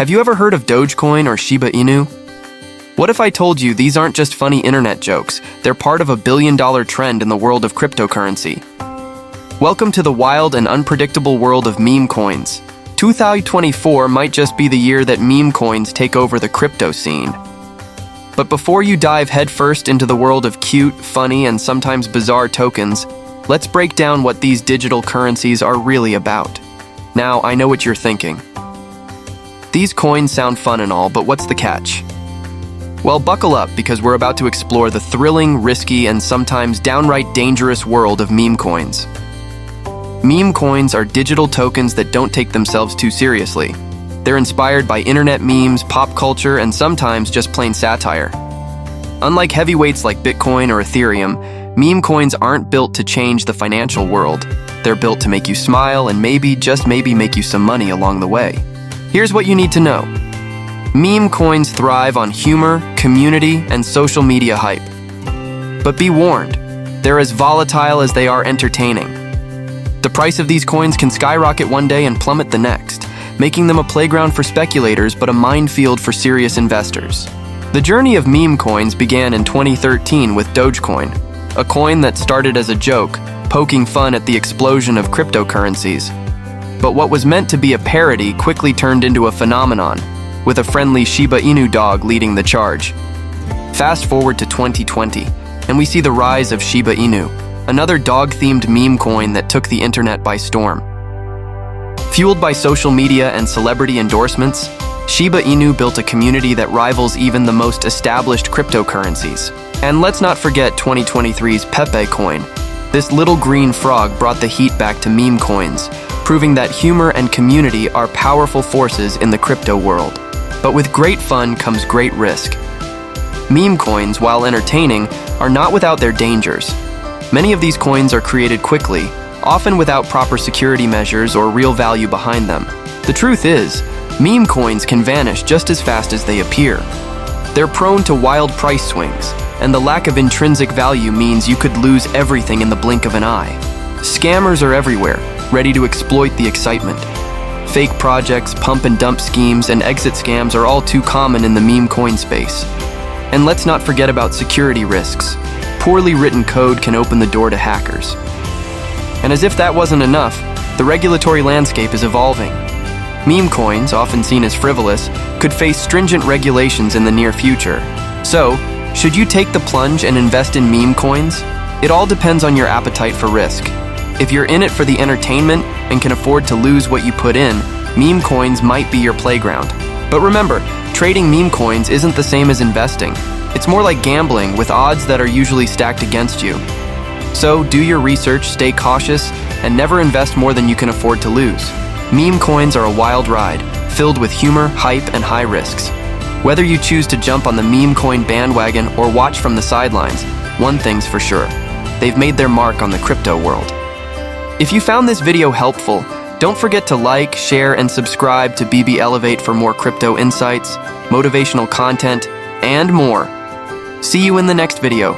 Have you ever heard of Dogecoin or Shiba Inu? What if I told you these aren't just funny internet jokes, they're part of a billion-dollar trend in the world of cryptocurrency? Welcome to the wild and unpredictable world of meme coins. 2024 might just be the year that meme coins take over the crypto scene. But before you dive headfirst into the world of cute, funny, and sometimes bizarre tokens, let's break down what these digital currencies are really about. Now, I know what you're thinking. These coins sound fun and all, but what's the catch? Well, buckle up because we're about to explore the thrilling, risky, and sometimes downright dangerous world of meme coins. Meme coins are digital tokens that don't take themselves too seriously. They're inspired by internet memes, pop culture, and sometimes just plain satire. Unlike heavyweights like Bitcoin or Ethereum, meme coins aren't built to change the financial world. They're built to make you smile and maybe, just maybe, make you some money along the way. Here's what you need to know. Meme coins thrive on humor, community, and social media hype. But be warned, they're as volatile as they are entertaining. The price of these coins can skyrocket one day and plummet the next, making them a playground for speculators but a minefield for serious investors. The journey of meme coins began in 2013 with Dogecoin, a coin that started as a joke, poking fun at the explosion of cryptocurrencies. But what was meant to be a parody quickly turned into a phenomenon, with a friendly Shiba Inu dog leading the charge. Fast forward to 2020, and we see the rise of Shiba Inu, another dog-themed meme coin that took the internet by storm. Fueled by social media and celebrity endorsements, Shiba Inu built a community that rivals even the most established cryptocurrencies. And let's not forget 2023's Pepe coin. This little green frog brought the heat back to meme coins, proving that humor and community are powerful forces in the crypto world. But with great fun comes great risk. Meme coins, while entertaining, are not without their dangers. Many of these coins are created quickly, often without proper security measures or real value behind them. The truth is, meme coins can vanish just as fast as they appear. They're prone to wild price swings, and the lack of intrinsic value means you could lose everything in the blink of an eye. Scammers are everywhere, ready to exploit the excitement. Fake projects, pump and dump schemes, and exit scams are all too common in the meme coin space. And let's not forget about security risks. Poorly written code can open the door to hackers. And as if that wasn't enough, the regulatory landscape is evolving. Meme coins, often seen as frivolous, could face stringent regulations in the near future. So, should you take the plunge and invest in meme coins? It all depends on your appetite for risk. If you're in it for the entertainment and can afford to lose what you put in, meme coins might be your playground. But remember, trading meme coins isn't the same as investing. It's more like gambling, with odds that are usually stacked against you. So do your research, stay cautious, and never invest more than you can afford to lose. Meme coins are a wild ride, filled with humor, hype, and high risks. Whether you choose to jump on the meme coin bandwagon or watch from the sidelines, one thing's for sure: they've made their mark on the crypto world. If you found this video helpful, don't forget to like, share, and subscribe to BB Elevate for more crypto insights, motivational content, and more. See you in the next video.